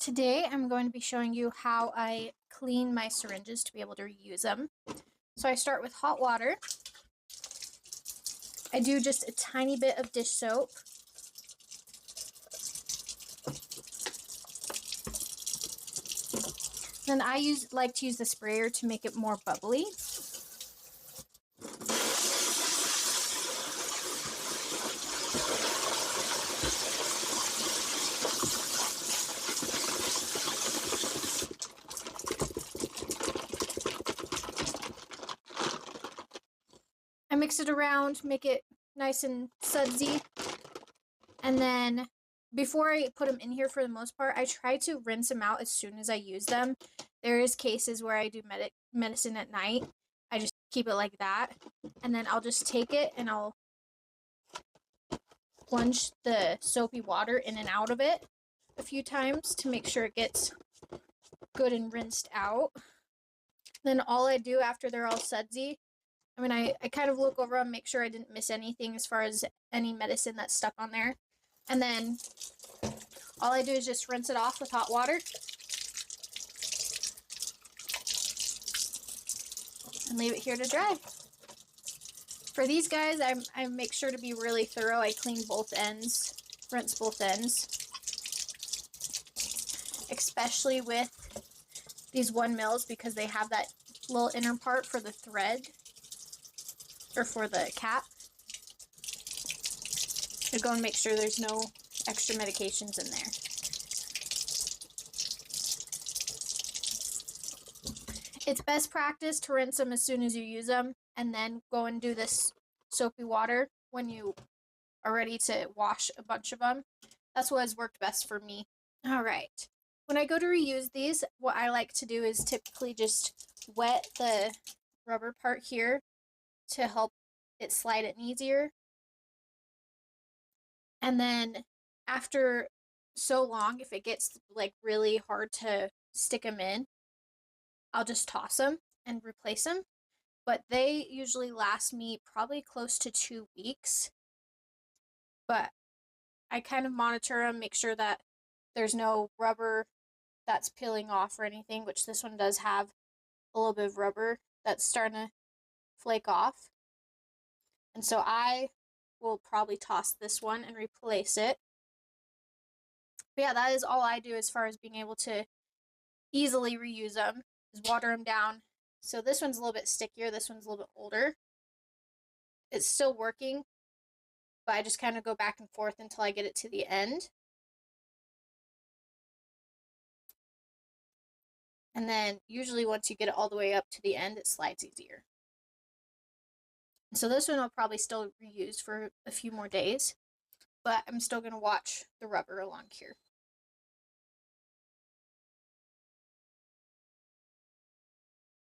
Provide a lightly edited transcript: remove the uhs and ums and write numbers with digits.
Today I'm going to be showing you how I clean my syringes to be able to reuse them. So I start with hot water. I do just a tiny bit of dish soap. Then I like to use the sprayer to make it more bubbly. I mix it around, make it nice and sudsy. And then before I put them in here, for the most part, I try to rinse them out as soon as I use them. There is cases where I do medicine at night. I just keep it like that. And then I'll just take it and I'll plunge the soapy water in and out of it a few times to make sure it gets good and rinsed out. Then all I do after they're all sudsy, I kind of look over them, make sure I didn't miss anything as far as any medicine that's stuck on there. And then all I do is just rinse it off with hot water. And leave it here to dry. For these guys, I make sure to be really thorough. I clean both ends, rinse both ends. Especially with these 1 mils because they have that little inner part for the thread, or for the cap. So go and make sure there's no extra medications in there. It's best practice to rinse them as soon as you use them, and then go and do this soapy water when you are ready to wash a bunch of them. That's what has worked best for me. All right. When I go to reuse these, what I like to do is typically just wet the rubber part here to help it slide in easier. And then after so long, if it gets like really hard to stick them in, I'll just toss them and replace them. But they usually last me probably close to 2 weeks. But I kind of monitor them, make sure that there's no rubber that's peeling off or anything, which this one does have a little bit of rubber that's starting to flake off. And so I will probably toss this one and replace it. But yeah, that is all I do as far as being able to easily reuse them, is water them down. So this one's a little bit stickier, this one's a little bit older. It's still working, but I just kind of go back and forth until I get it to the end. And then usually once you get it all the way up to the end, it slides easier. So this one I'll probably still reuse for a few more days, but I'm still going to watch the rubber along here.